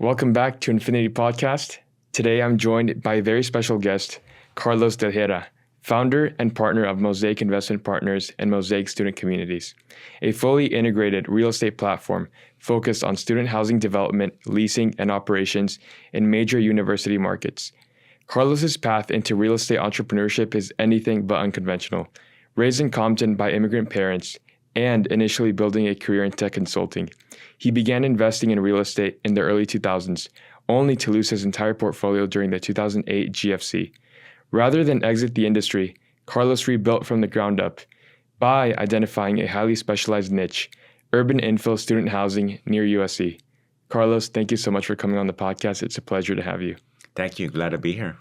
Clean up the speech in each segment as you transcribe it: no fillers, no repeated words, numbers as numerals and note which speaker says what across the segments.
Speaker 1: Welcome back to Infinity Podcast. Today I'm joined by a very special guest, Carlos Delherra, founder and partner of Mosaic Investment Partners and Mosaic Student Communities, a fully integrated real estate platform focused on student housing development, leasing, and operations in major university markets. Carlos's path into real estate entrepreneurship is anything but unconventional. Raised in Compton by immigrant parents and initially building a career in tech consulting, he began investing in real estate in the early 2000s, only to lose his entire portfolio during the 2008 GFC. Rather than exit the industry, Carlos rebuilt from the ground up by identifying a highly specialized niche, urban infill student housing near USC. Carlos, thank you so much for coming on the podcast. It's a pleasure to have you.
Speaker 2: Thank you. Glad to be here.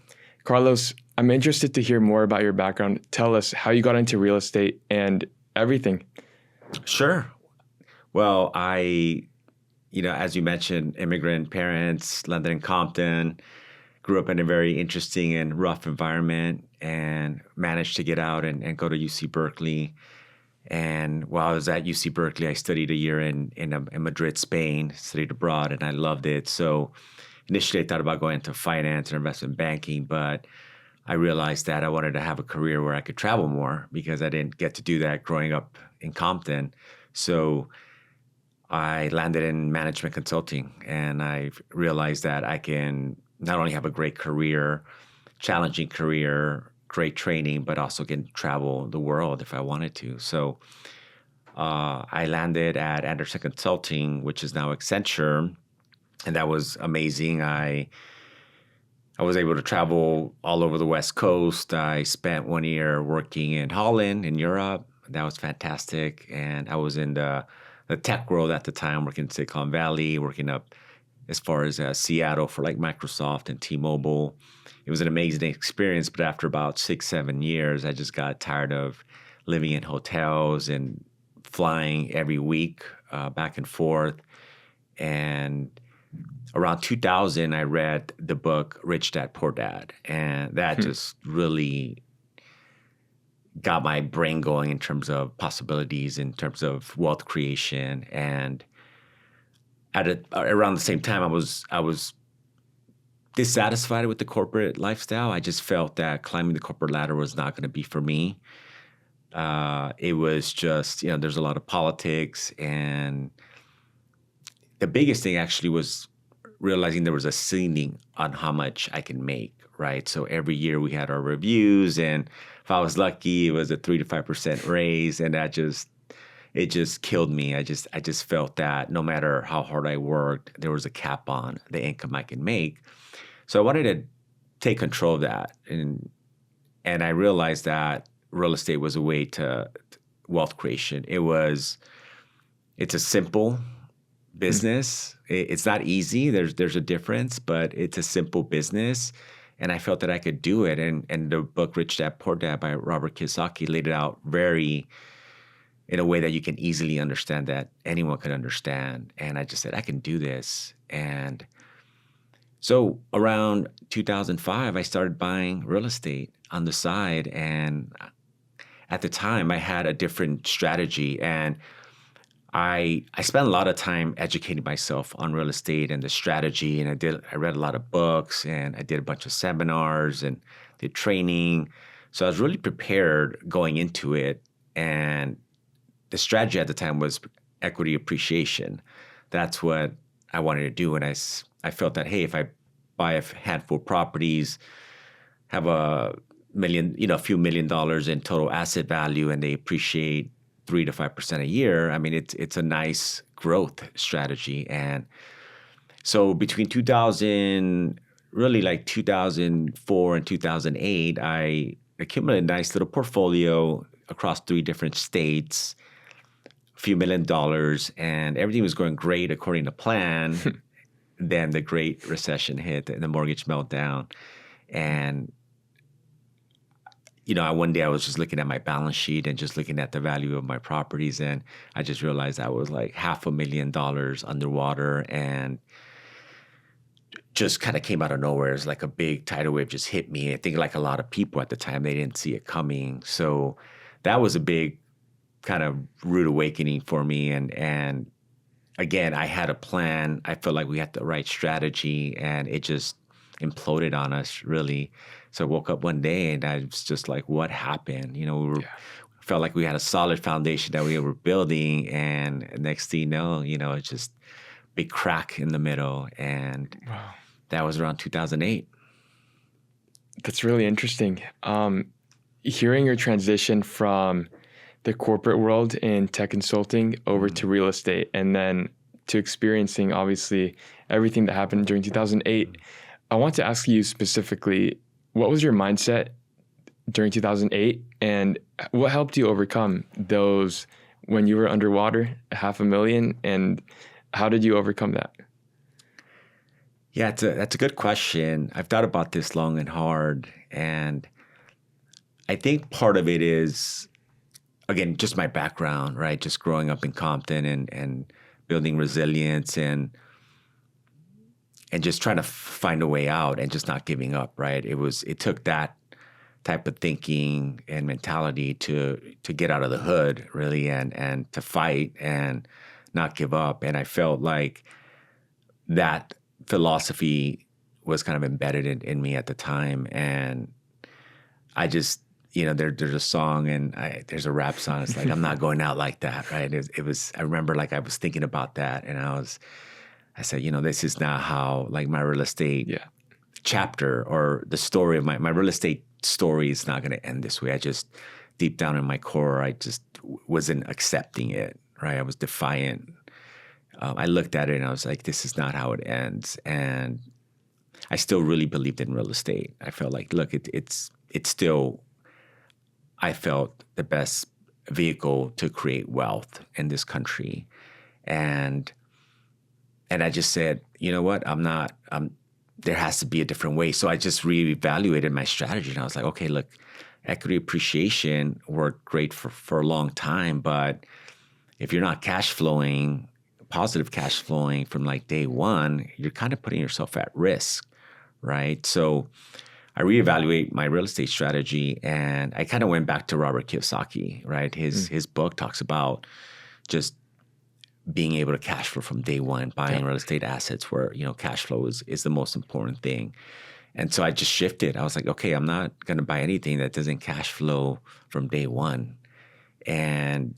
Speaker 1: Carlos, I'm interested to hear more about your background. Tell us how you got into real estate and everything.
Speaker 2: Sure. Well, as you mentioned, immigrant parents, London and Compton, grew up in a very interesting and rough environment and managed to get out and go to UC Berkeley. And while I was at UC Berkeley, I studied a year in Madrid, Spain, studied abroad, and I loved it. So initially I thought about going into finance or investment banking, but I realized that I wanted to have a career where I could travel more because I didn't get to do that growing up in Compton. So I landed in management consulting, and I realized that I can not only have a great career, challenging career, great training, but also can travel the world if I wanted to. So I landed at Anderson Consulting, which is now Accenture, and that was amazing. I was able to travel all over the West Coast. I spent 1 year working in Holland, in Europe. That was fantastic. And I was in the tech world at the time, working in Silicon Valley, working up as far as Seattle for like Microsoft and T-Mobile. It was an amazing experience, but after about 6-7 years, I just got tired of living in hotels and flying every week back and forth. And around 2000, I read the book Rich Dad, Poor Dad, and that just really got my brain going in terms of possibilities, in terms of wealth creation. And around the same time, I was dissatisfied with the corporate lifestyle. I just felt that climbing the corporate ladder was not going to be for me. It was just, there's a lot of politics, and the biggest thing actually was realizing there was a ceiling on how much I can make, right? So every year we had our reviews, and if I was lucky, it was a 3 to 5% raise, and it just killed me. I just felt that no matter how hard I worked, there was a cap on the income I can make. So I wanted to take control of that, and I realized that real estate was a way to wealth creation. It's a simple business. It's not easy. There's a difference, but it's a simple business. And I felt that I could do it. And the book Rich Dad, Poor Dad by Robert Kiyosaki laid it out in a way that you can easily understand, that anyone could understand. And I just said, I can do this. And so around 2005, I started buying real estate on the side. And at the time, I had a different strategy. And I spent a lot of time educating myself on real estate and the strategy, and I read a lot of books, and I did a bunch of seminars and did training. So I was really prepared going into it, and the strategy at the time was equity appreciation. That's what I wanted to do, and I felt that, hey, if I buy a handful of properties, have a few $1 million in total asset value, and they appreciate 3 to 5% a year, I mean, it's a nice growth strategy. And so between 2004 and 2008, I accumulated a nice little portfolio across 3 different states, a few $1 million, and everything was going great according to plan. Then the Great Recession hit and the mortgage meltdown. And one day I was just looking at my balance sheet and just looking at the value of my properties, and I just realized I was like $500,000 underwater, and just kind of came out of nowhere. It's like a big tidal wave just hit me. I think like a lot of people at the time, they didn't see it coming. So that was a big kind of rude awakening for me, and again, I had a plan. I felt like we had the right strategy, and it just imploded on us, really. So I woke up one day and I was just like, what happened? Felt like we had a solid foundation that we were building, and next thing it's just big crack in the middle. And
Speaker 1: Wow.
Speaker 2: that was around 2008.
Speaker 1: That's really interesting. Hearing your transition from the corporate world in tech consulting over to real estate, and then to experiencing, obviously, everything that happened during 2008, I want to ask you specifically, what was your mindset during 2008, and what helped you overcome those when you were underwater, $500,000, and how did you overcome that?
Speaker 2: Yeah, that's a good question. I've thought about this long and hard, and I think part of it is, again, just my background, right? Just growing up in Compton and building resilience and just trying to find a way out and just not giving up, right? It took that type of thinking and mentality to get out of the hood, really, and to fight and not give up. And I felt like that philosophy was kind of embedded in me at the time. And I just, there's a song and there's a rap song. It's like, I'm not going out like that, right? It was, I remember like I was thinking about that, and I said, this is not how like my real estate chapter or the story of my real estate story is not going to end this way. I just, deep down in my core, I just wasn't accepting it, right? I was defiant. I looked at it and I was like, this is not how it ends. And I still really believed in real estate. I felt like, look, it's still, I felt the best vehicle to create wealth in this country. And I just said, you know what, there has to be a different way. So I just reevaluated my strategy, and I was like, okay, look, equity appreciation worked great for a long time, but if you're not positive cash flowing from like day one, you're kind of putting yourself at risk, right? So I reevaluate my real estate strategy, and I kind of went back to Robert Kiyosaki, right? His book talks about just being able to cash flow from day one, buying real estate assets where, cash flow is the most important thing. And so I just shifted. I was like, okay, I'm not going to buy anything that doesn't cash flow from day one. And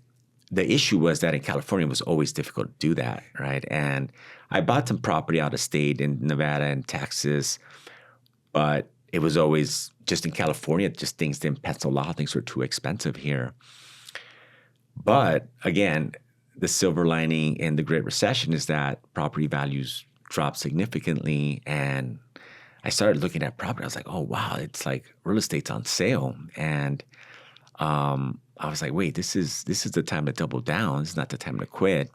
Speaker 2: the issue was that in California, it was always difficult to do that, right? And I bought some property out of state in Nevada and Texas, but it was always just in California, just things didn't pencil out. Things were too expensive here. But again, the silver lining in the Great Recession is that property values dropped significantly. And I started looking at property. I was like, oh, wow, it's like real estate's on sale. And I was like, wait, this is the time to double down. This is not the time to quit.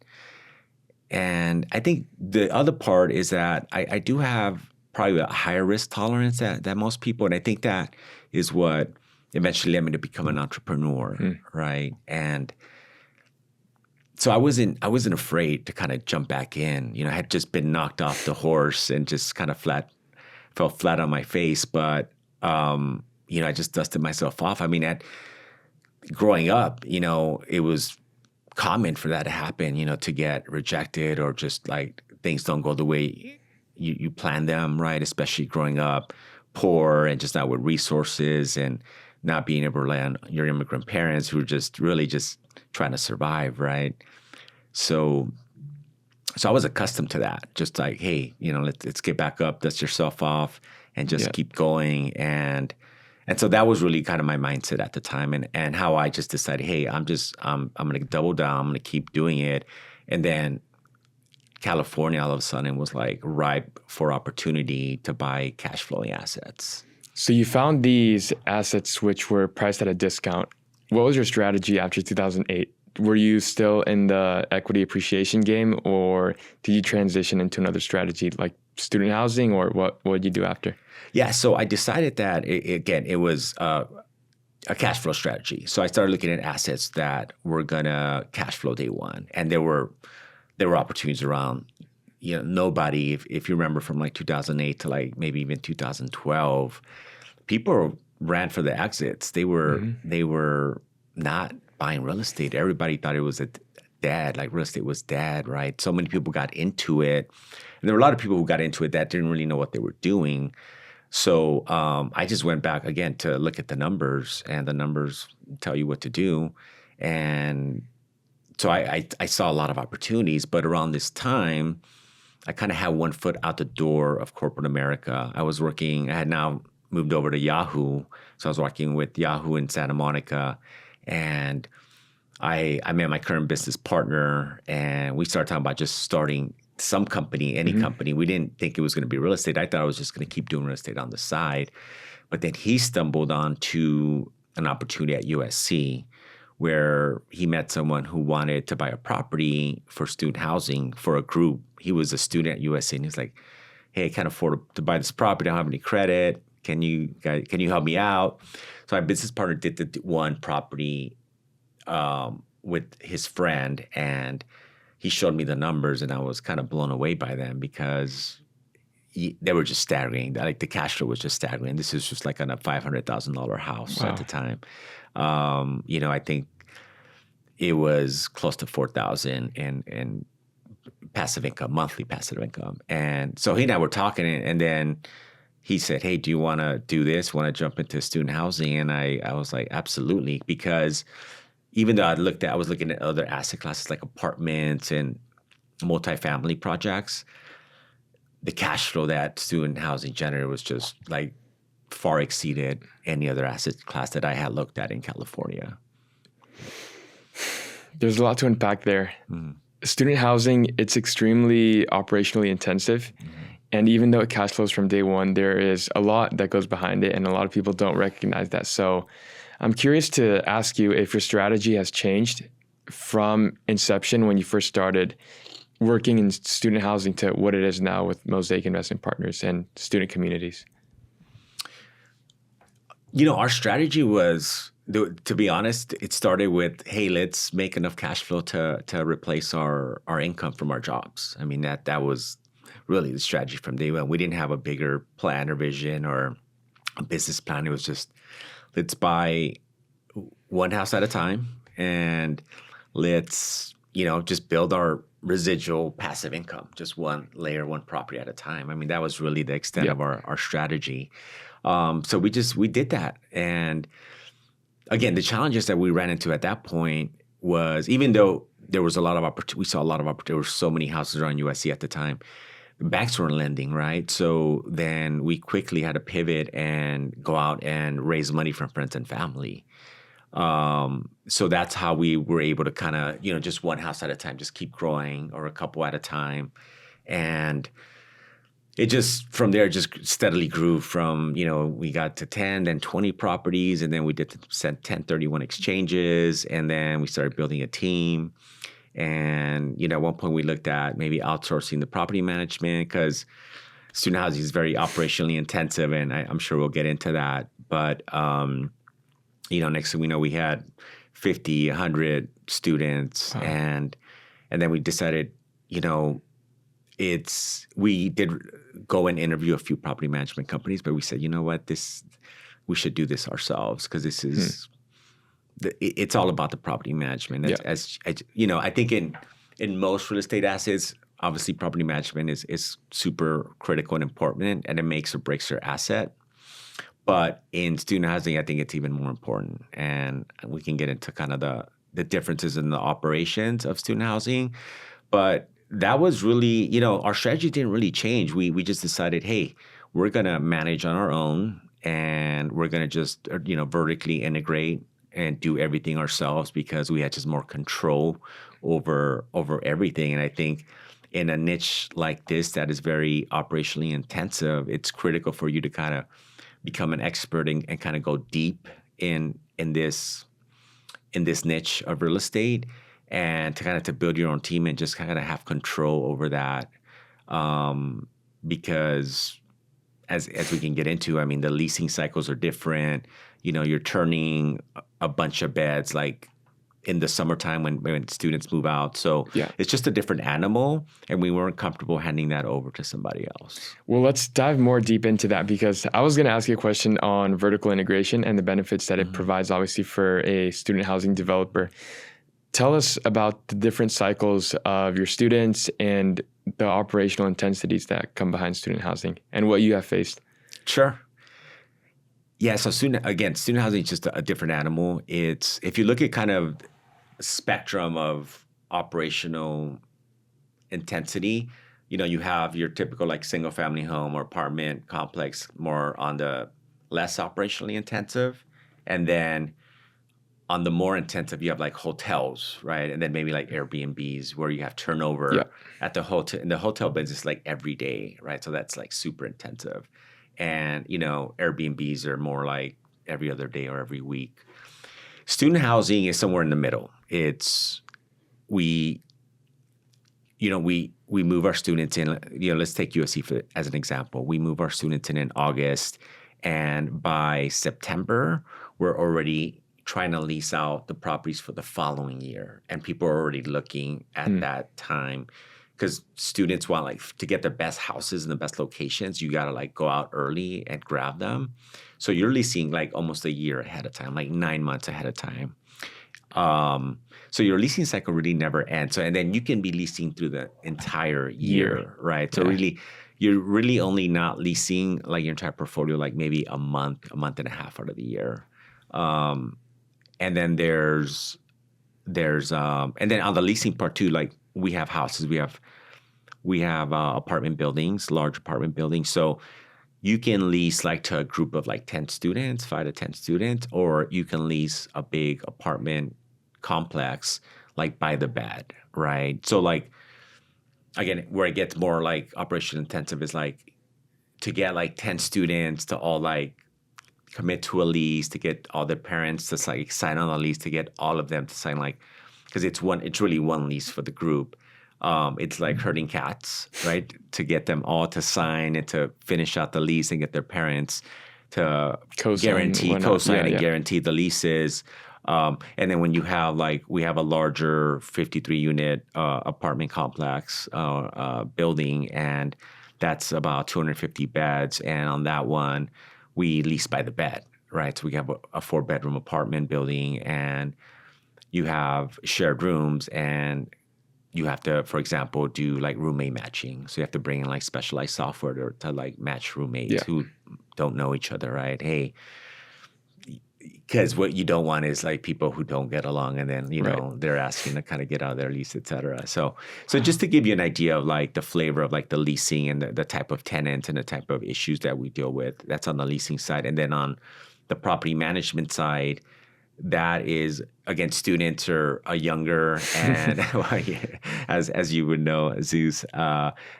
Speaker 2: And I think the other part is that I do have probably a higher risk tolerance than most people. And I think that is what eventually led me to become an entrepreneur, right? And so I wasn't afraid to kind of jump back in. I had just been knocked off the horse and just kind of fell flat on my face. But, I just dusted myself off. I mean, growing up, it was common for that to happen, to get rejected or just like things don't go the way you plan them, right? Especially growing up poor and just not with resources and not being able to rely on your immigrant parents who were just really just trying to survive, right? So I was accustomed to that. Just like, hey, let's get back up, dust yourself off, and just keep going. And so that was really kind of my mindset at the time, and how I just decided, hey, I'm going to double down. I'm going to keep doing it. And then California all of a sudden was like ripe for opportunity to buy cash flowing assets.
Speaker 1: So you found these assets which were priced at a discount. What was your strategy after 2008? Were you still in the equity appreciation game, or did you transition into another strategy like student housing, or what did you do after?
Speaker 2: Yeah, so I decided that, it was a cash flow strategy. So I started looking at assets that were going to cash flow day one. And there were opportunities around, nobody, if you remember from like 2008 to like maybe even 2012, people ran for the exits. They were not buying real estate. Everybody thought it was a dead. Like real estate was dead, right? So many people got into it. And there were a lot of people who got into it that didn't really know what they were doing. So I just went back again to look at the numbers, and the numbers tell you what to do. And so I saw a lot of opportunities, but around this time, I kind of had one foot out the door of corporate America. I had now moved over to Yahoo. So I was working with Yahoo in Santa Monica, and I met my current business partner, and we started talking about just starting some company, any company. We didn't think it was going to be real estate. I thought I was just going to keep doing real estate on the side. But then he stumbled onto an opportunity at USC where he met someone who wanted to buy a property for student housing for a group. He was a student at USC, and he's like, hey, I can't afford to buy this property. I don't have any credit. Can you help me out? So my business partner did the one property with his friend, and he showed me the numbers, and I was kind of blown away by them because they were just staggering. Like the cash flow was just staggering. This is just like on a $500,000 house at the time. I think it was close to $4,000 in passive income, monthly passive income. And so he and I were talking, and then he said, hey, do you want to do this? Want to jump into student housing? And I was like, absolutely. Because even though I was looking at other asset classes like apartments and multifamily projects, the cash flow that student housing generated was just like far exceeded any other asset class that I had looked at in California.
Speaker 1: There's a lot to unpack there. Student housing, it's extremely operationally intensive. And even though it cash flows from day one, there is a lot that goes behind it, and a lot of people don't recognize that. So I'm curious to ask you if your strategy has changed from inception when you first started working in student housing to what it is now with Mosaic Investment Partners and student communities.
Speaker 2: Our strategy was, to be honest, it started with, hey, let's make enough cash flow to replace our income from our jobs. I mean, that was really the strategy from day one. We didn't have a bigger plan or vision or a business plan. It was just, let's buy one house at a time, and let's, just build our residual passive income, just one property at a time. I mean, that was really the extent of our strategy. So we did that. And again, the challenges that we ran into at that point was, even though there was a lot of opportunity, we saw a lot of opportunity. There were so many houses around USC at the time. The banks weren't lending, right? So then we quickly had to pivot and go out and raise money from friends and family. So that's how we were able to kind of, just one house at a time, just keep growing, or a couple at a time. And it just, from there, just steadily grew from, we got to 10, then 20 properties, and then we did 1031 exchanges, and then we started building a team. And, at one point we looked at maybe outsourcing the property management, because student housing is very operationally intensive, and I'm sure we'll get into that. But, next thing we know, we had 50, 100 students. Wow. And then we decided, we did go and interview a few property management companies, but we said, you know what, we should do this ourselves, because this is, it's all about the property management. As I think in most real estate assets, obviously property management is super critical and important, and it makes or breaks your asset. But in student housing, I think it's even more important. And we can get into kind of the differences in the operations of student housing. But that was really, our strategy didn't really change. We just decided, hey, we're going to manage on our own, and we're going to just, vertically integrate and do everything ourselves, because we had just more control over everything. And I think in a niche like this that is very operationally intensive, it's critical for you to kind of become an expert and kind of go deep in this niche of real estate, and to build your own team and just kind of have control over that. Because as we can get into, I mean, the leasing cycles are different. You're turning a bunch of beds like in the summertime when students move out. So it's just a different animal, and we weren't comfortable handing that over to somebody else.
Speaker 1: Well, let's dive more deep into that, because I was going to ask you a question on vertical integration and the benefits that it provides, obviously, for a student housing developer. tell us about the different cycles of your students and the operational intensities that come behind student housing and what you have faced.
Speaker 2: Sure. Yeah, so student housing is just a different animal. It's, if you look at kind of spectrum of operational intensity, you have your typical like single family home or apartment complex more on the less operationally intensive. And then on the more intensive, you have like hotels, right? And then maybe like Airbnbs where you have turnover at the hotel. In the hotel business, like every day, right? So that's like super intensive. And, Airbnbs are more like every other day or every week. Student housing is somewhere in the middle. It's, we move our students in, let's take USC as an example. We move our students in August, and by September, we're already trying to lease out the properties for the following year. And people are already looking at that time because students want like to get the best houses and the best locations. You got to like go out early and grab them. So you're leasing like almost a year ahead of time, like 9 months ahead of time. So your leasing cycle really never ends. So, and then you can be leasing through the entire year, right? So really, you're really only not leasing like your entire portfolio, like maybe a month and a half out of the year. And then there's and then on the leasing part too, like we have houses, we have apartment buildings, large apartment buildings. So you can lease like to a group of like 10 students, 5 to 10 students, or you can lease a big apartment complex like by the bed, right? So like, again, where it gets more like operation intensive is like to get like 10 students to all like commit to a lease, to get all the parents to like sign on a lease, to get all of them to sign like, because it's really one lease for the group. It's like herding cats, right? To get them all to sign and to finish out the lease and get their parents to co-sign and guarantee the leases. And then when you have like, we have a larger 53 unit apartment complex building, and that's about 250 beds. And on that one, we lease by the bed, right? So we have a 4-bedroom apartment building, and you have shared rooms, and you have to, for example, do like roommate matching. So you have to bring in like specialized software to like match roommates who don't know each other, right? Hey, because what you don't want is like people who don't get along, and then, they're asking to kind of get out of their lease, et cetera. So just to give you an idea of like the flavor of like the leasing and the type of tenant and the type of issues that we deal with, that's on the leasing side. And then on the property management side, that is, again, students are younger, and as you would know, Zeus,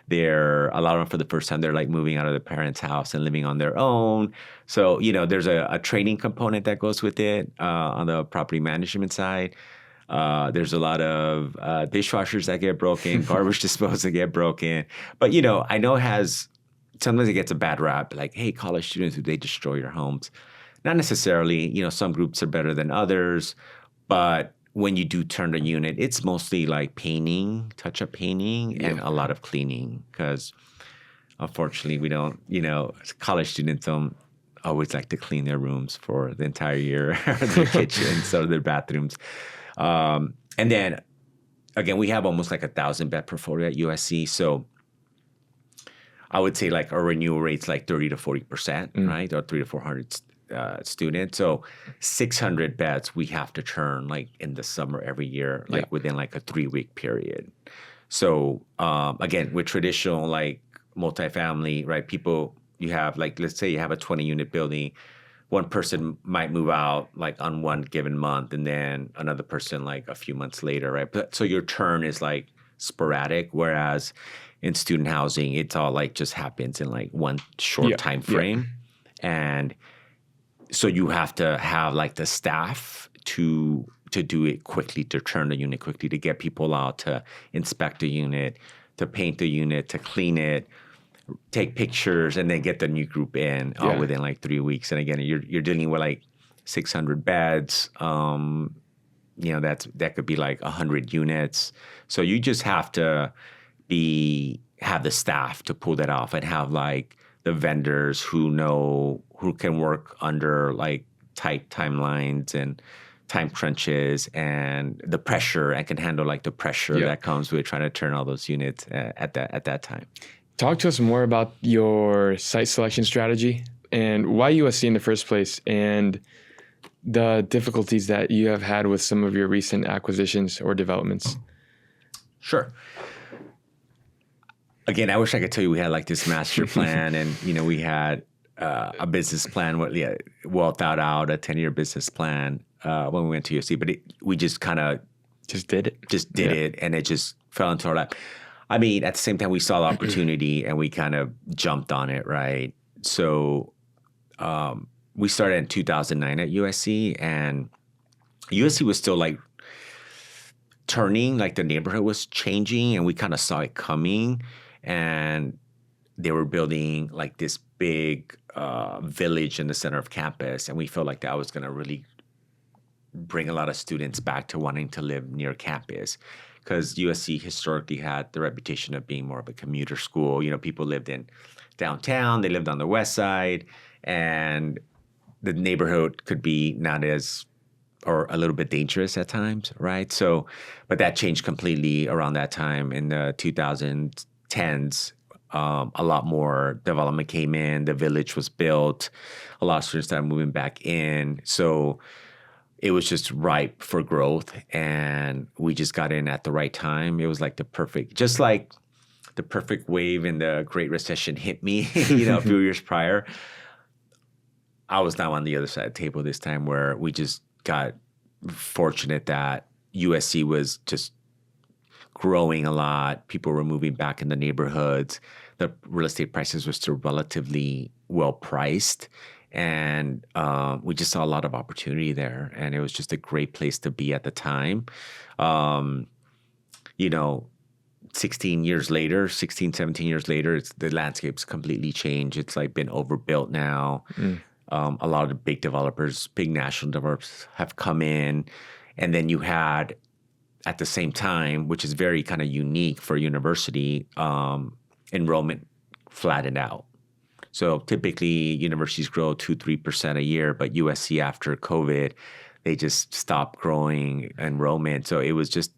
Speaker 2: they're, a lot of them for the first time, they're like moving out of their parents' house and living on their own. So, there's a training component that goes with it on the property management side. There's a lot of dishwashers that get broken, garbage disposal that get broken. But, I know sometimes it gets a bad rap, like, hey, college students, do they destroy your homes? Not necessarily, some groups are better than others, but when you do turn the unit, it's mostly like painting, touch-up painting, and a lot of cleaning, because unfortunately we don't, college students don't always like to clean their rooms for the entire year, their kitchens or their bathrooms. And then, again, we have almost like 1,000 bed portfolio at USC, so I would say like our renewal rate's like 30 to 40%, right? Or 300 to 400 students. So 600 beds we have to turn like in the summer every year, like within like a 3-week period. So again, with traditional like multifamily, right? People, you have like, let's say you have a 20-unit building, one person might move out like on one given month, and then another person like a few months later, right? But so your turn is like sporadic, whereas in student housing, it's all like just happens in like one short time frame. And so you have to have like the staff to do it quickly, to turn the unit quickly, to get people out to inspect the unit, to paint the unit, to clean it, take pictures, and then get the new group in all within like 3 weeks. And again, you're dealing with like 600 beds. That could be like 100 units. So you just have to have the staff to pull that off, and have like the vendors who can work under like tight timelines, and time crunches and the pressure, and can handle like the pressure that comes with trying to turn all those units at that time.
Speaker 1: Talk to us more about your site selection strategy and why USC in the first place, and the difficulties that you have had with some of your recent acquisitions or developments.
Speaker 2: Sure. Again, I wish I could tell you we had like this master plan and, we had a business plan, well thought out, a 10-year business plan when we went to USC, but we just kind of
Speaker 1: did it,
Speaker 2: and it just fell into our lap. I mean, at the same time, we saw the opportunity and we kind of jumped on it, right? So we started in 2009 at USC, and USC was still like turning, like the neighborhood was changing, and we kind of saw it coming. And they were building like this big village in the center of campus, and we felt like that was going to really bring a lot of students back to wanting to live near campus, because USC historically had the reputation of being more of a commuter school. People lived in downtown, they lived on the west side, and the neighborhood could be not as, or a little bit dangerous at times, right? So, but that changed completely around that time in the 2010s. A lot more development came in, the village was built, a lot of students started moving back in. So it was just ripe for growth, and we just got in at the right time. It was like the perfect wave in the Great Recession hit me, a few years prior. I was now on the other side of the table this time, where we just got fortunate that USC was just growing a lot. People were moving back in the neighborhoods. The real estate prices were still relatively well priced. And we just saw a lot of opportunity there. And it was just a great place to be at the time. 17 years later, the landscape's completely changed. It's like been overbuilt now. A lot of the big developers, big national developers have come in. And then you had, at the same time, which is very kind of unique for a university, enrollment flattened out. So typically universities grow 2-3% a year, but USC after COVID, they just stopped growing enrollment. So it was just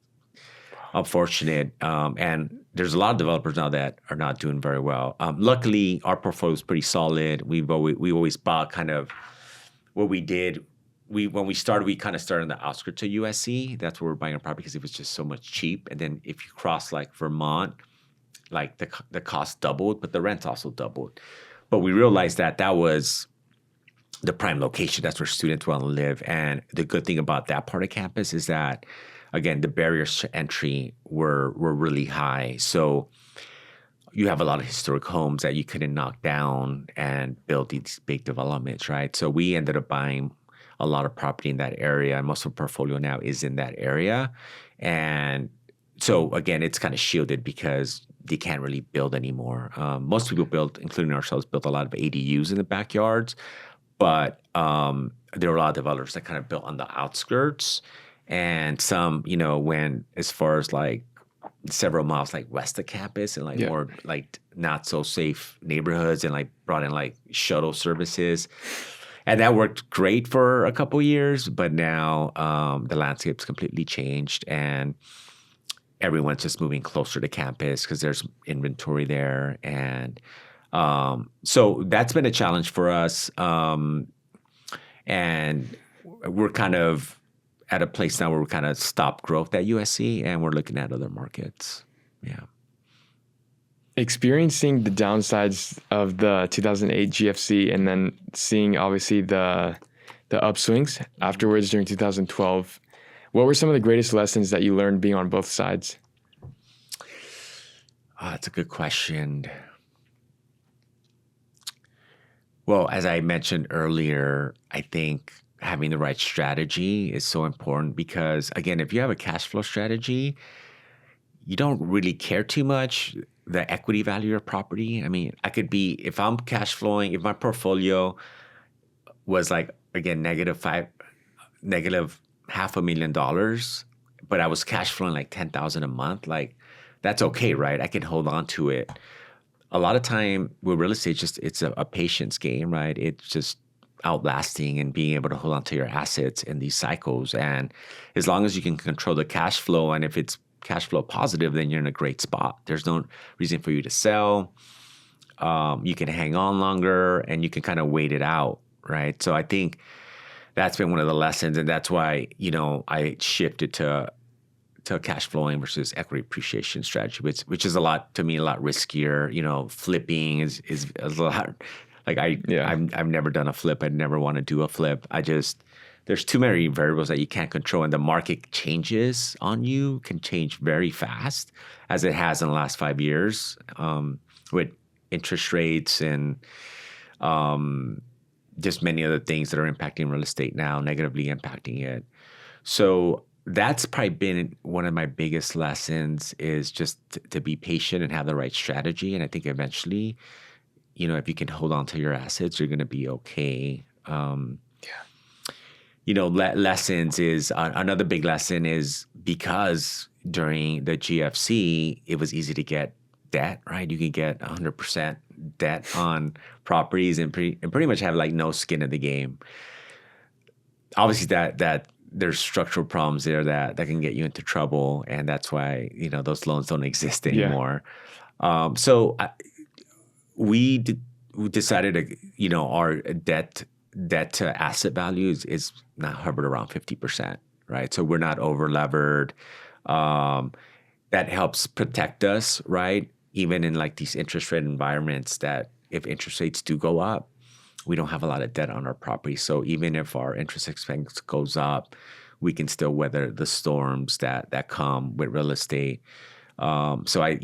Speaker 2: unfortunate. And there's a lot of developers now that are not doing very well. Luckily, our portfolio is pretty solid. We always bought kind of what we did. When we started, we kind of started on the outskirts of USC. That's where we're buying our property, because it was just so much cheap. And then if you cross like Vermont, like the cost doubled, but the rents also doubled. But we realized that was the prime location. That's where students want to live. And the good thing about that part of campus is that, again, the barriers to entry were really high. So you have a lot of historic homes that you couldn't knock down and build these big developments, right? So we ended up buying a lot of property in that area, and most of our portfolio now is in that area. And so again, it's kind of shielded because they can't really build anymore. Most people built, including ourselves, built a lot of ADUs in the backyards, but there were a lot of developers that kind of built on the outskirts, and some, went as far as like several miles like west of campus and like more like not so safe neighborhoods, and like brought in like shuttle services. And that worked great for a couple of years, but now the landscape's completely changed, and everyone's just moving closer to campus because there's inventory there. And so that's been a challenge for us. And we're kind of at a place now where we kind of stopped growth at USC, and we're looking at other markets. Yeah.
Speaker 1: Experiencing the downsides of the 2008 GFC, and then seeing obviously the upswings afterwards during 2012, what were some of the greatest lessons that you learned being on both sides?
Speaker 2: That's a good question. Well, as I mentioned earlier, I think having the right strategy is so important, because, again, if you have a cash flow strategy, you don't really care too much the equity value of property. I mean, if I'm cash flowing, if my portfolio was like, again, negative $500,000, but I was cash flowing like $10,000 a month, like that's okay, right? I can hold on to it. A lot of time with real estate, it's a patience game, right? It's just, outlasting and being able to hold on to your assets in these cycles. And as long as you can control the cash flow, and if it's cash flow positive, then you're in a great spot. There's no reason for you to sell. You can hang on longer, and you can kind of wait it out, right? So I think that's been one of the lessons, and that's why, I shifted to cash flowing versus equity appreciation strategy, which is a lot riskier. Flipping is a lot. Like I've never done a flip. I'd never want to do a flip. There's too many variables that you can't control, and the market changes on you can change very fast, as it has in the last 5 years, with interest rates and just many other things that are impacting real estate now, negatively impacting it. So that's probably been one of my biggest lessons, is just to be patient and have the right strategy. And I think eventually, if you can hold on to your assets, you're going to be okay. Lessons is another big lesson is because during the GFC, it was easy to get debt, right? You could get 100% debt on properties and pretty much have like no skin in the game. Obviously, that there's structural problems there that can get you into trouble, and that's why those loans don't exist anymore. So we decided to our debt to asset value is now hovered around 50%, right? So we're not over levered. That helps protect us, right? Even in like these interest rate environments, that if interest rates do go up, we don't have a lot of debt on our property. So even if our interest expense goes up, we can still weather the storms that come with real estate. So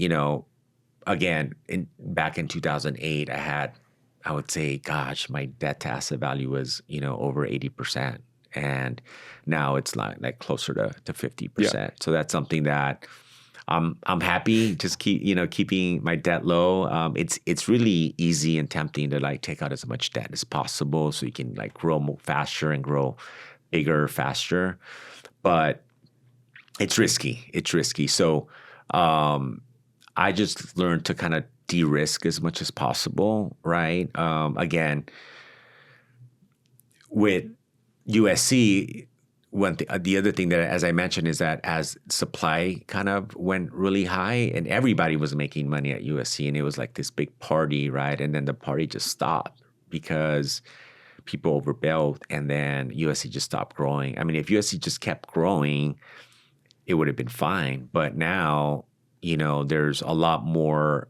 Speaker 2: again, back in 2008, I would say, gosh, my debt to asset value was, over 80%. And now it's like closer to 50%. Yeah. So that's something that I'm happy just keeping my debt low. It's really easy and tempting to like take out as much debt as possible so you can like grow faster and grow bigger faster. But it's risky. So I just learned to kind of de-risk as much as possible, right? Again, with USC, the other thing that, as I mentioned, is that as supply kind of went really high and everybody was making money at USC, and it was like this big party, right? And then the party just stopped because people overbuilt, and then USC just stopped growing. I mean, if USC just kept growing, it would have been fine. But now, there's a lot more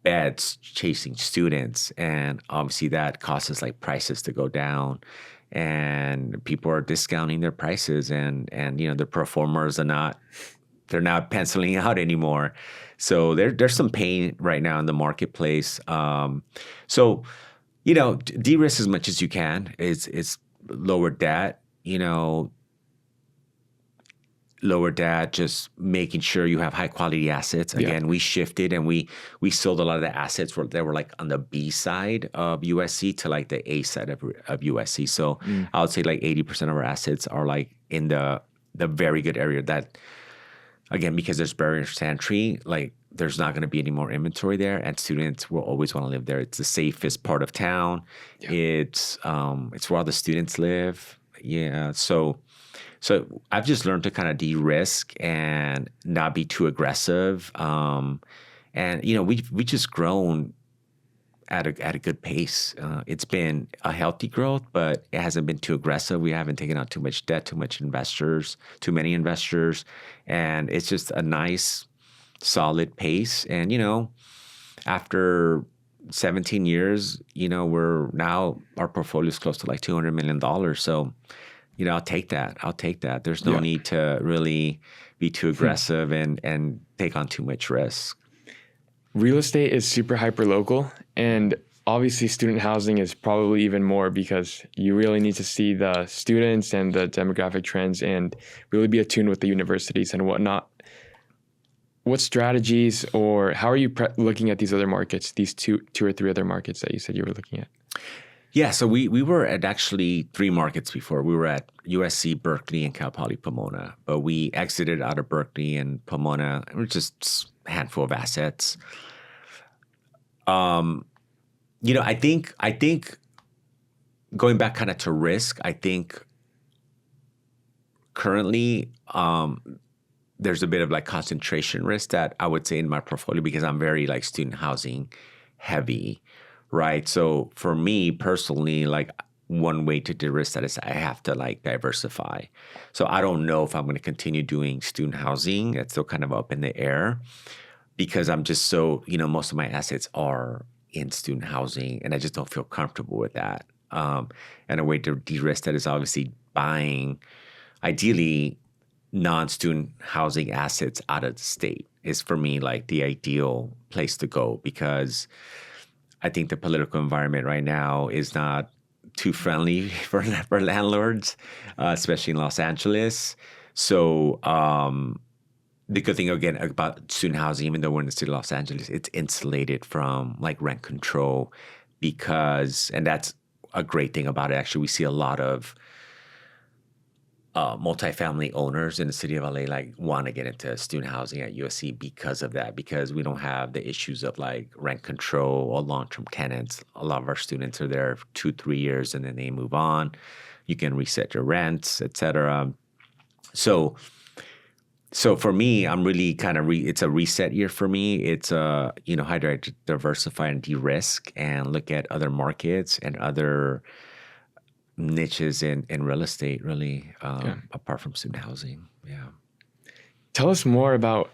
Speaker 2: beds chasing students, and obviously that causes like prices to go down, and people are discounting their prices, and the performers they're not penciling out anymore. So there's some pain right now in the marketplace. So de-risk as much as you can. It's lower debt, just making sure you have high quality assets. Again, we shifted and we sold a lot of the assets that were like on the B side of USC to like the A side of USC. So I would say like 80% of our assets are like in the very good area that, again, because there's barriers to entry, like there's not going to be any more inventory there, and students will always want to live there. It's the safest part of town. Yeah. It's where all the students live. Yeah. So I've just learned to kind of de-risk and not be too aggressive. And we've just grown at a good pace. It's been a healthy growth, but it hasn't been too aggressive. We haven't taken out too much debt, too many investors, and it's just a nice, solid pace. And after 17 years, our portfolio is close to like $200 million. So I'll take that. There's no need to really be too aggressive and take on too much risk.
Speaker 1: Real estate is super hyper local, and obviously student housing is probably even more, because you really need to see the students and the demographic trends and really be attuned with the universities and whatnot. What strategies, or how are you looking at these other markets, these two or three other markets that you said you were looking at?
Speaker 2: Yeah, so we were at actually 3 markets before. We were at USC, Berkeley, and Cal Poly Pomona, but we exited out of Berkeley and Pomona. It was just a handful of assets. I think going back kind of to risk, I think currently there's a bit of like concentration risk that I would say in my portfolio because I'm very like student housing heavy, right? So for me personally, like one way to de-risk that is I have to like diversify. So I don't know if I'm going to continue doing student housing. It's still kind of up in the air because I'm just so, most of my assets are in student housing and I just don't feel comfortable with that. And a way to de-risk that is obviously buying, ideally, non-student housing assets out of the state is for me like the ideal place to go because I think the political environment right now is not too friendly for landlords, especially in Los Angeles. So the good thing again about student housing, even though we're in the city of Los Angeles, it's insulated from like rent control and that's a great thing about it. Actually, we see a lot of multifamily owners in the city of LA like want to get into student housing at USC because of that, because we don't have the issues of like rent control or long-term tenants. A lot of our students are there for 2-3 years and then they move on. You can reset your rents, et cetera. So for me, I'm really kind of it's a reset year for me. It's how do I diversify and de-risk and look at other markets and other niches in real estate, really, apart from student housing. Yeah.
Speaker 1: Tell us more about,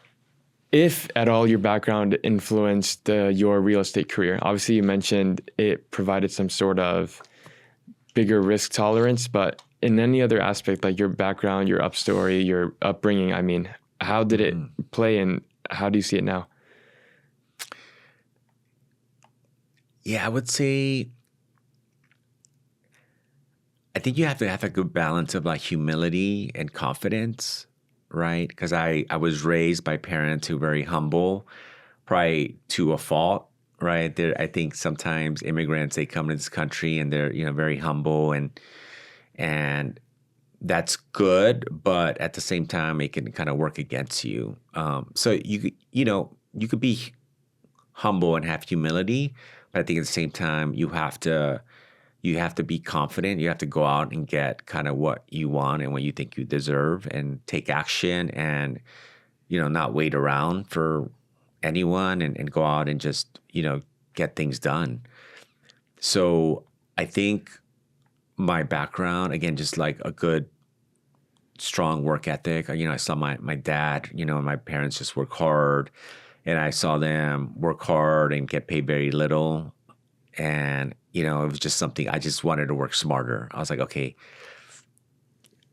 Speaker 1: if at all, your background influenced your real estate career. Obviously, you mentioned it provided some sort of bigger risk tolerance, but in any other aspect, like your background, your upstory, your upbringing, I mean, how did it play and how do you see it now?
Speaker 2: Yeah, I would say I think you have to have a good balance of like humility and confidence, right? Because I was raised by parents who were very humble, probably to a fault, right? I think sometimes immigrants, they come to this country and they're, very humble and that's good, but at the same time, it can kind of work against you. So you could be humble and have humility, but I think at the same time, you have to be confident. You have to go out and get kind of what you want and what you think you deserve and take action and, not wait around for anyone and go out and just, get things done. So I think my background, again, just like a good, strong work ethic. I saw my dad, and my parents just work hard and I saw them work hard and get paid very little. And, it was just something I just wanted to work smarter. I was like, okay,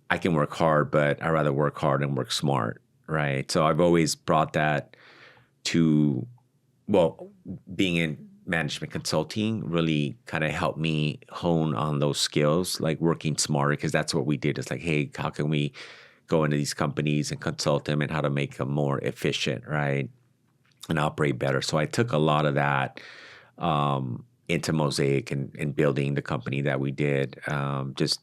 Speaker 2: I can work hard, but I'd rather work hard and work smart, right? So I've always brought that to, being in management consulting really kind of helped me hone on those skills, like working smarter, because that's what we did. It's like, hey, how can we go into these companies and consult them and how to make them more efficient, right? And operate better. So I took a lot of that into Mosaic and building the company that we did. Just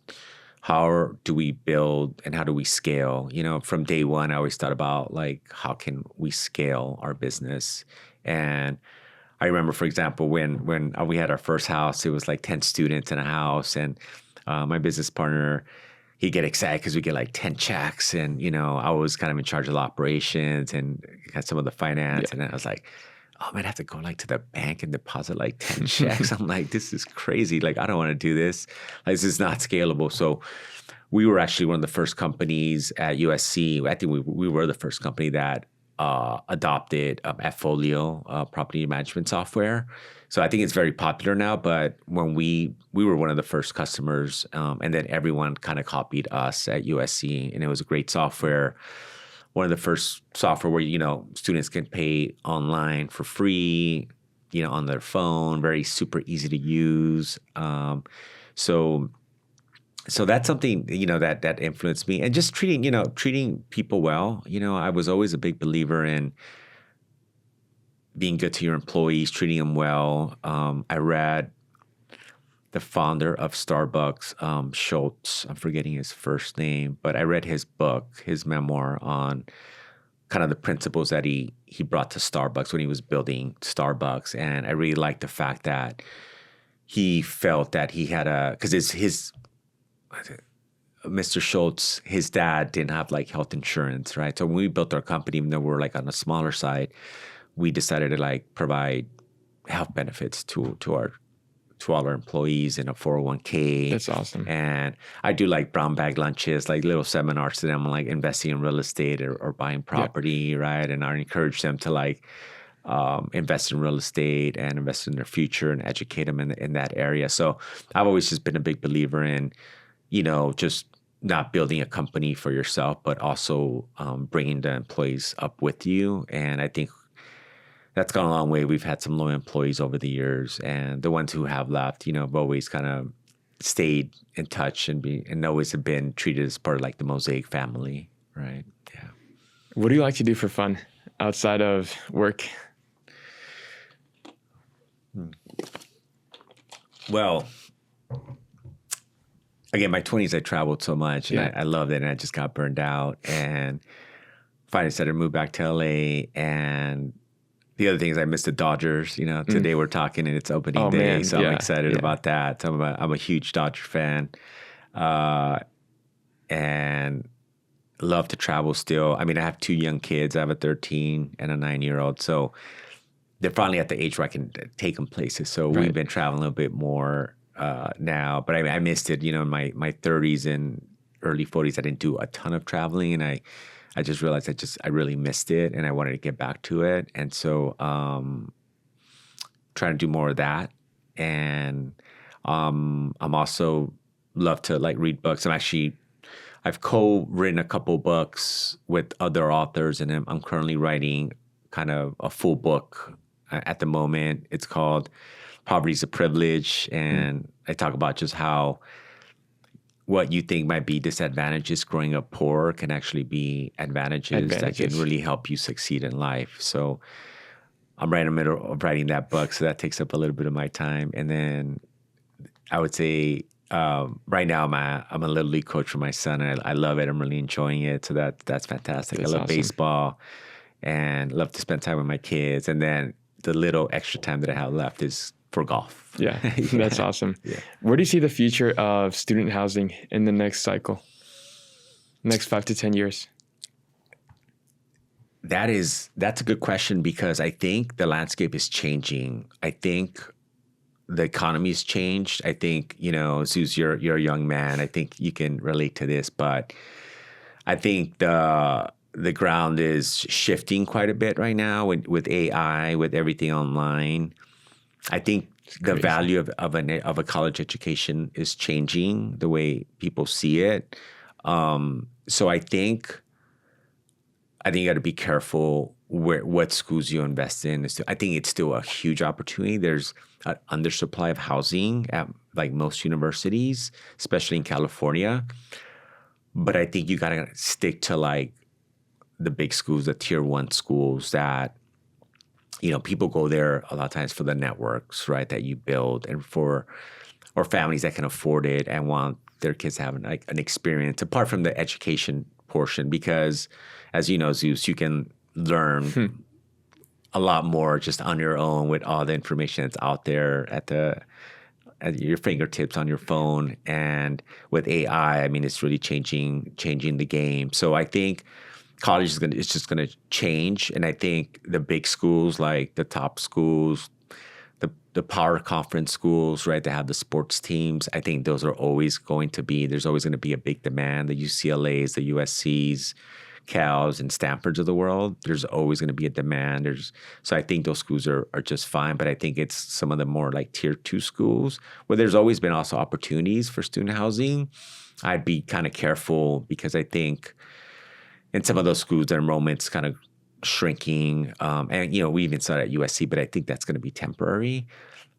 Speaker 2: how do we build and how do we scale? From day one, I always thought about like, how can we scale our business? And I remember, for example, when we had our first house, it was like 10 students in a house. And my business partner, he'd get excited because we get like 10 checks. And, I was kind of in charge of the operations and had some of the finance. Yeah. And then I was like, oh, I might have to go like to the bank and deposit like 10 checks. I'm like, this is crazy. Like, I don't want to do this. Like, this is not scalable. So we were actually one of the first companies at USC. I think we were the first company that adopted AppFolio property management software. So I think it's very popular now. But when we were one of the first customers, and then everyone kind of copied us at USC, and it was a great software. One of the first software where, students can pay online for free, on their phone, very super easy to use. So that's something, that influenced me, and just treating people well. I was always a big believer in being good to your employees, treating them well. I read the founder of Starbucks, Schultz, I'm forgetting his first name, but I read his book, his memoir on kind of the principles that he brought to Starbucks when he was building Starbucks. And I really liked the fact that he felt that he had because it's his, Mr. Schultz, his dad didn't have like health insurance, right? So when we built our company, even though we're like on a smaller side, we decided to like provide health benefits to all our employees in a 401k.
Speaker 1: That's awesome.
Speaker 2: And I do like brown bag lunches, like little seminars to them, like investing in real estate or buying property, right? And I encourage them to like invest in real estate and invest in their future and educate them in that area. So I've always just been a big believer in, just not building a company for yourself, but also bringing the employees up with you. And I think that's gone a long way. We've had some loyal employees over the years, and the ones who have left, have always kind of stayed in touch and always have been treated as part of like the Mosaic family, right? Yeah.
Speaker 1: What do you like to do for fun outside of work?
Speaker 2: Well, again, my 20s, I traveled so much, and I loved it, and I just got burned out, and finally decided to move back to LA. And the other thing is I missed the Dodgers. Today we're talking, and it's opening day, man. So I'm excited about that. So I'm a huge Dodger fan, and love to travel still. I mean, I have 2 young kids. I have a 13 and a 9-year-old, so they're finally at the age where I can take them places. So we've been traveling a bit more now, but I missed it. In my 30s and early 40s, I didn't do a ton of traveling, and I just realized I really missed it, and I wanted to get back to it. And so trying to do more of that. And I'm also love to like read books. I've co-written a couple books with other authors, and I'm currently writing kind of a full book at the moment. It's called Poverty is a Privilege. And I talk about just how what you think might be disadvantages growing up poor can actually be advantages that can really help you succeed in life. So I'm right in the middle of writing that book, so that takes up a little bit of my time. And then I would say right now I'm a little league coach for my son, and I love it. I'm really enjoying it. So that's fantastic. I love baseball and love to spend time with my kids. And then the little extra time that I have left is for golf.
Speaker 1: Yeah, that's awesome. Yeah. Where do you see the future of student housing in the next cycle, next 5 to 10 years?
Speaker 2: That's a good question, because I think the landscape is changing. I think the economy's changed. I think, Zeus, you're a young man. I think you can relate to this, but I think the ground is shifting quite a bit right now with AI, with everything online. I think the value of a college education is changing the way people see it. So I think you got to be careful what schools you invest in. I think it's still a huge opportunity. There's an undersupply of housing at like most universities, especially in California. But I think you got to stick to like the big schools, the tier 1 schools that, people go there a lot of times for the networks, right, that you build, and or families that can afford it and want their kids to have like an experience apart from the education portion. Because as you know, Zeus, you can learn a lot more just on your own with all the information that's out there at your fingertips on your phone. And with AI, I mean, it's really changing the game. So I think college is just going to change. And I think the big schools, like the top schools, the power conference schools, right, that have the sports teams, I think those are always going to be, there's always going to be a big demand. The UCLAs, the USCs, Cals, and Stanfords of the world, there's always going to be a demand. So I think those schools are just fine. But I think it's some of the more like tier 2 schools where there's always been also opportunities for student housing. I'd be kind of careful, because I think in some of those schools, the enrollment's kind of shrinking. And, we even saw it at USC, but I think that's going to be temporary.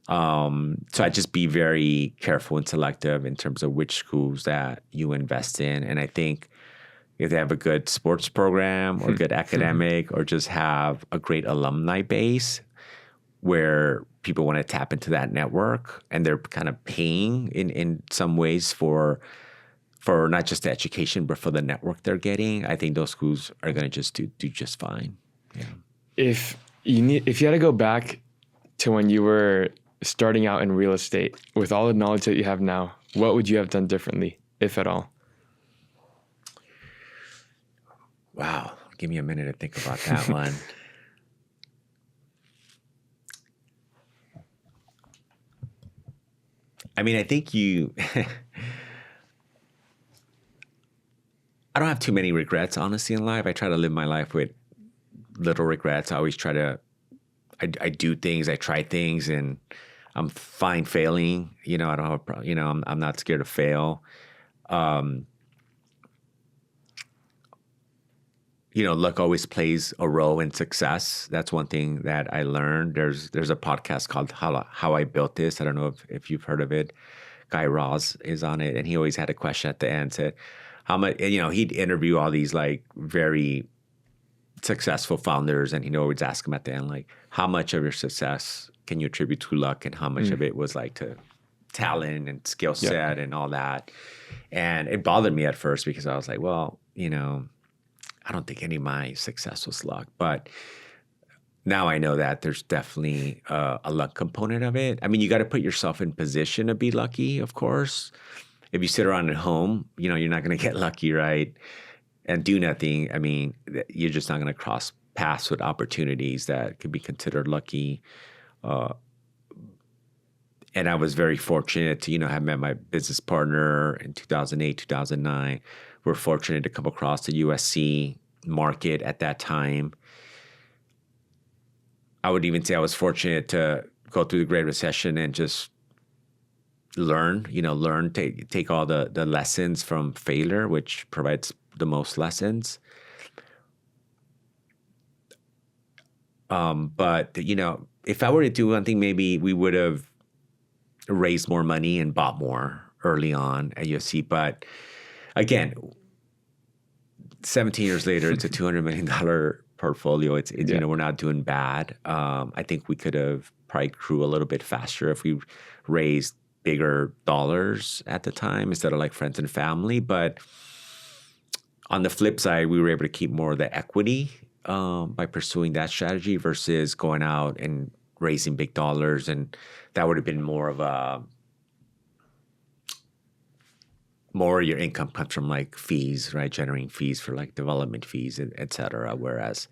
Speaker 2: So I'd just be very careful and selective in terms of which schools that you invest in. And I think if they have a good sports program or good academic, or just have a great alumni base where people want to tap into that network, and they're kind of paying in some ways for not just the education, but for the network they're getting, I think those schools are going to just do just fine. Yeah.
Speaker 1: If you had to go back to when you were starting out in real estate, with all the knowledge that you have now, what would you have done differently, if at all?
Speaker 2: Wow. Give me a minute to think about that one. I mean, I think I don't have too many regrets, honestly, in life. I try to live my life with little regrets. I always try to, I do things, I try things, and I'm fine failing. I don't have a problem. I'm not scared to fail. Luck always plays a role in success. That's one thing that I learned. There's a podcast called How I Built This. I don't know if you've heard of it. Guy Raz is on it, and he always had a question at the end. Said, "How much?" He'd interview all these like very successful founders, and he'd always ask them at the end, like, "How much of your success can you attribute to luck, and how much of it was like to talent and skill set and all that?" And it bothered me at first because I was like, well, I don't think any of my success was luck, but now I know that there's definitely a luck component of it. I mean, you got to put yourself in position to be lucky, of course. If you sit around at home, you're not going to get lucky, right? And do nothing. I mean, you're just not going to cross paths with opportunities that could be considered lucky. And I was very fortunate to, have met my business partner in 2008, 2009. We're fortunate to come across the USC market at that time. I would even say I was fortunate to go through the Great Recession and just learn, take all the lessons from failure, which provides the most lessons. But, if I were to do one thing, maybe we would have raised more money and bought more early on at USC. But again, 17 years later, it's a $200 million portfolio. It's we're not doing bad. I think we could have probably grew a little bit faster if we raised bigger dollars at the time instead of like friends and family. But on the flip side, we were able to keep more of the equity by pursuing that strategy versus going out and raising big dollars. And that would have been more of your income comes from like fees, right? Generating fees for like development fees, et cetera. Whereas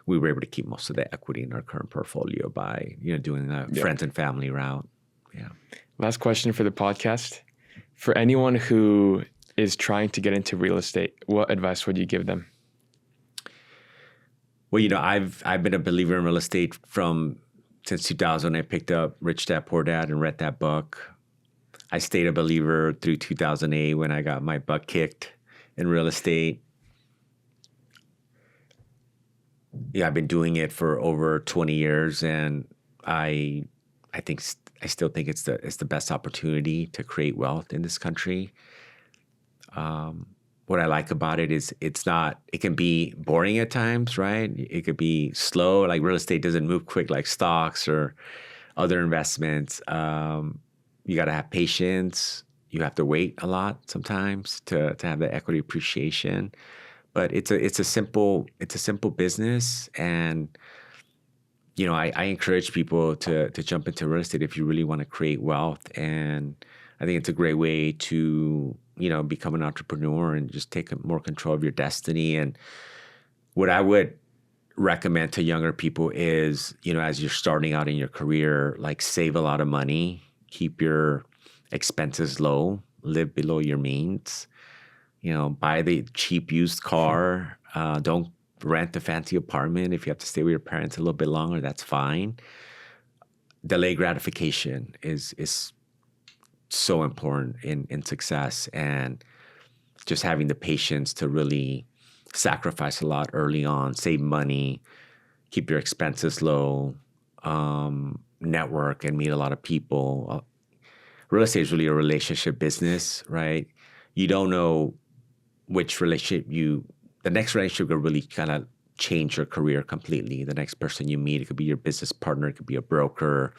Speaker 2: we were able to keep most of the equity in our current portfolio by, doing the friends and family route. Yeah.
Speaker 1: Last question for the podcast. For anyone who is trying to get into real estate, what advice would you give them?
Speaker 2: Well, I've been a believer in real estate since 2000. I picked up Rich Dad Poor Dad and read that book. I stayed a believer through 2008 when I got my butt kicked in real estate. Yeah, I've been doing it for over 20 years, and I still think it's the best opportunity to create wealth in this country. What I like about it is it can be boring at times, right? It could be slow. Like real estate doesn't move quick like stocks or other investments. You got to have patience. You have to wait a lot sometimes to have the equity appreciation. But it's a simple business, and I encourage people to jump into real estate if you really want to create wealth. And I think it's a great way to become an entrepreneur and just take more control of your destiny. And what I would recommend to younger people is, as you're starting out in your career, like save a lot of money, keep your expenses low, live below your means, buy the cheap used car, don't rent a fancy apartment. If you have to stay with your parents a little bit longer, that's fine. Delay gratification is so important in success, and just having the patience to really sacrifice a lot early on, save money, keep your expenses low, network and meet a lot of people. Real estate is really a relationship business, right? You don't know which relationship the next relationship could really kind of change your career completely. The next person you meet, it could be your business partner, it could be a broker.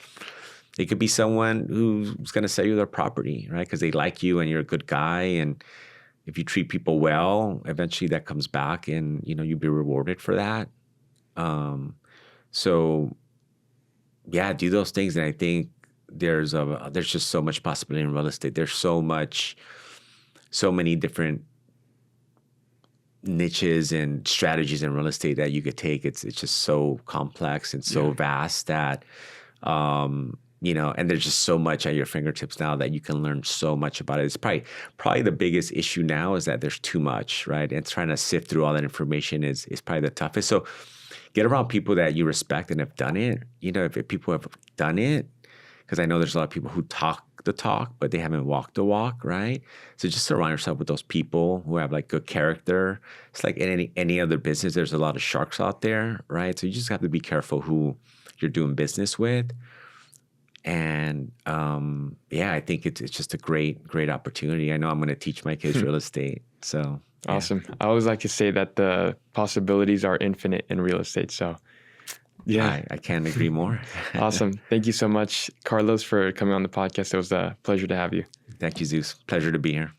Speaker 2: It could be someone who's going to sell you their property, right? Because they like you and you're a good guy. And if you treat people well, eventually that comes back and, you'll be rewarded for that. So, yeah, do those things. And I think there's just so much possibility in real estate. There's so many different niches and strategies in real estate that you could take. It's just so complex and so vast that, and there's just so much at your fingertips now that you can learn so much about it. It's probably the biggest issue now is that there's too much, right? And trying to sift through all that information is probably the toughest. So get around people that you respect and have done it. If people have done it, because I know there's a lot of people who talk the talk, but they haven't walked the walk, right? So just surround yourself with those people who have like good character. It's like in any other business, there's a lot of sharks out there, right? So you just have to be careful who you're doing business with. And I think it's just a great opportunity. I know I'm going to teach my kids real estate. So yeah.
Speaker 1: Awesome. I always like to say that the possibilities are infinite in real estate. So yeah,
Speaker 2: I can't agree more.
Speaker 1: Awesome. Thank you so much, Carlos, for coming on the podcast. It was a pleasure to have you.
Speaker 2: Thank you, Zeus. Pleasure to be here.